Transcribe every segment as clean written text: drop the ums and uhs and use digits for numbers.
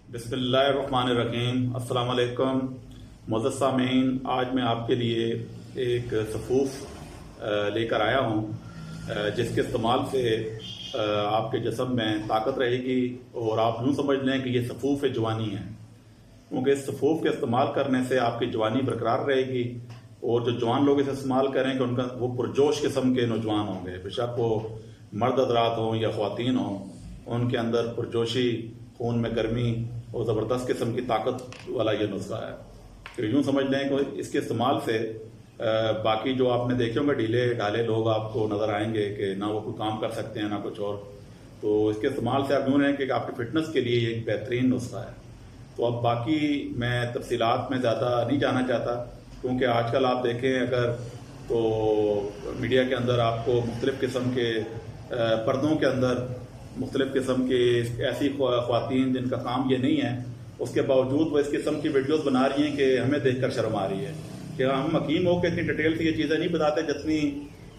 बिस्मिल्लाहिर्रहमानिर्रहीम। अस्सलाम वालेकुम मुअज़्ज़ज़ सामीन। आज मैं आपके लिए एक सफ़ूफ़ लेकर आया हूँ जिसके इस्तेमाल से आपके जिस्म में ताकत रहेगी और आप यूँ समझ लें कि ये सफ़ूफ़ जवानी है, क्योंकि इस सफ़ूफ़ के इस्तेमाल करने से आपकी जवानी बरकरार रहेगी और जो जवान लोग इसे इस्तेमाल करेंगे उनका वो पुरजोश किस्म के नौजवान होंगे। बेशक वो मर्द हज़रात हों या ख़वातीन हों, उनके अंदर पुरजोशी, खून में गर्मी और ज़बरदस्त किस्म की ताकत वाला ये नुस्खा है। तो यूँ समझ लें कि इसके इस्तेमाल से बाकी जो आपने देखे होंगे ढीले ढाले लोग आपको नज़र आएंगे कि ना वो कोई काम कर सकते हैं ना कुछ और, तो इसके इस्तेमाल से आप यूँ रहें कि आपकी फ़िटनेस के लिए एक बेहतरीन नुस्खा है। तो अब बाकी मैं तफसीलात में ज़्यादा नहीं जाना चाहता, क्योंकि आजकल आप देखें अगर तो मीडिया के अंदर आपको मुख्तलिफ़ किस्म के पर्दों के अंदर मुख्तलिफ़ किस्म की ऐसी ख़वातीन जिनका काम ये नहीं है, उसके बावजूद वो इस किस्म की वीडियोस बना रही हैं कि हमें देखकर शर्म आ रही है कि हम हकीम हो के इतनी डिटेल से ये चीज़ें नहीं बताते जितनी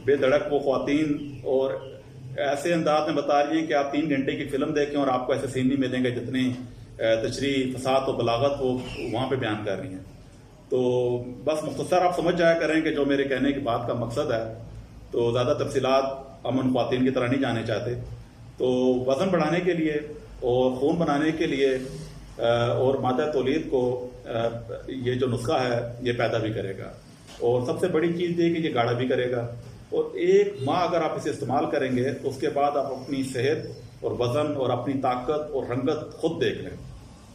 बेधड़क वो ख़वातीन और ऐसे अंदाज में बता रही हैं कि आप 3 घंटे की फ़िल्म देखें और आपको ऐसे सीन नहीं मिलेंगे जितनी तशरीह, फसाद और बलागत वो वहाँ पर बयान कर रही हैं। तो बस मुख्तसर आप समझ जाया करें कि जो मेरे कहने की बात का मकसद है, तो ज़्यादा तफसीलात हम उन ख़वातीन की तरह नहीं जाने चाहते। तो वज़न बढ़ाने के लिए और खून बनाने के लिए और मादा तौलीद को ये जो नुस्खा है ये पैदा भी करेगा, और सबसे बड़ी चीज़ ये कि ये गाढ़ा भी करेगा। और 1 माह अगर आप इसे इस्तेमाल करेंगे तो उसके बाद आप अपनी सेहत और वज़न और अपनी ताकत और रंगत खुद देख लें।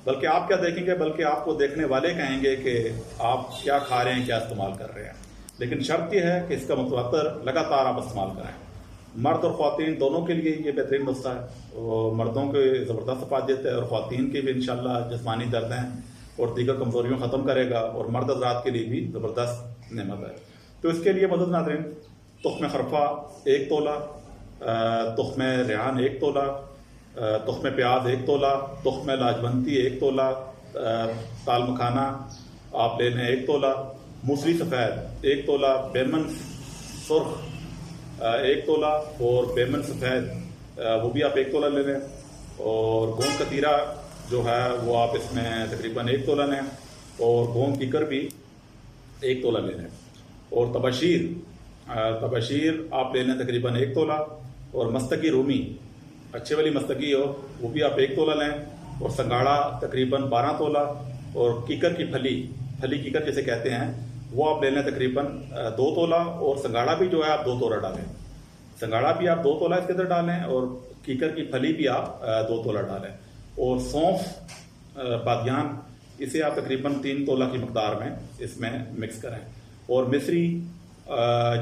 बल्कि आप क्या देखेंगे, बल्कि आपको देखने वाले कहेंगे कि आप क्या खा रहे हैं, क्या इस्तेमाल कर रहे हैं। लेकिन शर्त यह है कि इसका मुतवत्तर लगातार आप इस्तेमाल करें। मर्द और ख़वातीन दोनों के लिए ये बेहतरीन नुस्खा है, और मर्दों के ज़बरदस्त अफादियत है और ख़वातीन की भी इंशाअल्लाह जिस्मानी दर्दें और दीगर कमज़ोरियों ख़त्म करेगा, और मर्द हज़रात के लिए भी ज़बरदस्त नेमत है। तो इसके लिए मदद नाज़रीन, तुख्म खरफा 1 तोला, तुख्म रेहान 1 तोला, तुख्म प्याज 1 तोला, तुख्म लाजवंती 1 तोला, ताल मखाना आप ले लें 1 तोला, मूसली सफ़ेद 1 तोला, बेमन सुर्ख 1 तोला और बेमन सफ़ेद वो भी आप 1 तोला ले लें, और गोंद कतीरा जो है वो आप इसमें तकरीबन 1 तोला लें, और गोंद कीकर भी 1 तोला ले लें, और तबशीर आप ले लें तकरीबन 1 तोला, और मस्तकी रूमी अच्छे वाली मस्तकी हो वो भी आप 1 तोला लें, और संगाड़ा तकरीबन 12 तोला, और कीकर की फली कीकर जैसे कहते हैं वो आप ले लें तकरीबन 2 तोला, और संगाड़ा भी जो है आप 2 तोला डालें। संगाड़ा भी आप 2 तोला इसके अंदर डालें, और कीकर की फली भी आप 2 तोला डालें, और सौंफ बादियान इसे आप तकरीबन 3 तोला की मकदार में इसमें मिक्स करें, और मिस्री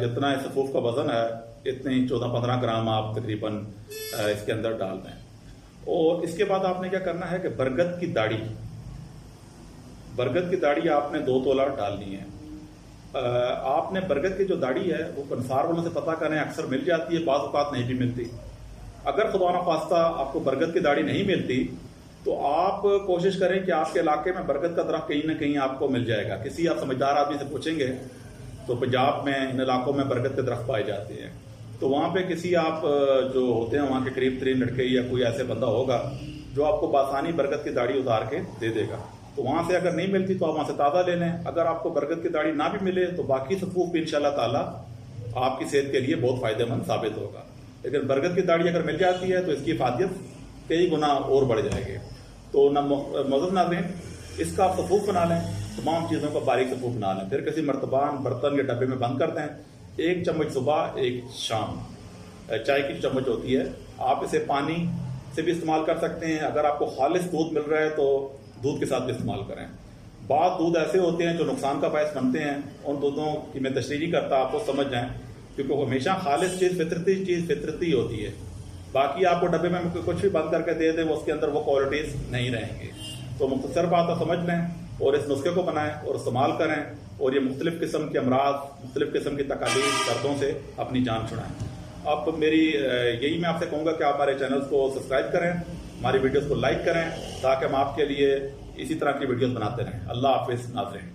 जितना इस सफ़ूफ़ का वज़न है इतने 14-15 ग्राम आप तकरीबन इसके अंदर डाल दें। और इसके बाद आपने क्या करना है कि बरगद की दाढ़ी आपने 2 तोला डालनी है। आपने बरगद की जो दाढ़ी है वो कंसार वालों से पता करें, अक्सर मिल जाती है, बाज़ औक़ात नहीं भी मिलती। अगर खुदा न ख़वास्ता आपको बरगद की दाढ़ी नहीं मिलती तो आप कोशिश करें कि आपके इलाके में बरगद का दरख्त कहीं ना कहीं आपको मिल जाएगा। किसी आप समझदार आदमी से पूछेंगे तो पंजाब में इन इलाकों में बरगद के दरख्त पाए जाते हैं, तो वहाँ पे किसी आप जो होते हैं वहाँ के करीब तरीन लड़के या कोई ऐसे बंदा होगा जो आपको बासानी बरगद की दाढ़ी उतार के दे देगा। तो वहाँ से अगर नहीं मिलती तो आप वहाँ से ताज़ा ले लें। अगर आपको बरगद की दाढ़ी ना भी मिले तो बाकी सफ़ूफ़ भी इंशाअल्लाह ताला आपकी सेहत के लिए बहुत फ़ायदेमंद साबित होगा। लेकिन बरगद की दाढ़ी अगर मिल जाती है तो इसकी इफ़ादियत कई गुना और बढ़ जाएगी। तो मुअज़्ज़ज़ नाज़रीन, इसका आप सफ़ूफ़ बना लें, तमाम चीज़ों का बारीक सफ़ूफ़ बना लें, फिर किसी मर्तबान बर्तन या डब्बे में बंद कर दें। 1 चम्मच सुबह 1 शाम चाय की चम्मच होती है, आप इसे पानी से भी इस्तेमाल कर सकते हैं। अगर आपको खालिस दूध मिल रहा है तो दूध के साथ भी इस्तेमाल करें। बाद दूध ऐसे होते हैं जो नुकसान का बायस बनते हैं, उन दूधों की मैं तशरीह नहीं करता, आपको समझ जाएं, क्योंकि हमेशा खालिस चीज़ फितरती होती है। बाकी आपको डब्बे में कुछ भी बंद करके दे दें, उसके अंदर वो क्वालिटीज़ नहीं रहेंगी। तो मुख्तसर बात आप समझ लें और इस नुस्खे को बनाएं और इस्तेमाल करें, और ये मुख्तलिफ़ किस्म के अमराज, मुख्तलिफ़ किस्म की तकालीफ, दर्दों से अपनी जान छुड़ाएं। अब मेरी यही मैं आपसे कहूँगा कि आप हमारे चैनल्स को सब्सक्राइब करें, हमारी वीडियोस को लाइक करें, ताकि हम आपके लिए इसी तरह की वीडियोस बनाते रहें। अल्लाह हाफ़िज़ नाज़रीन।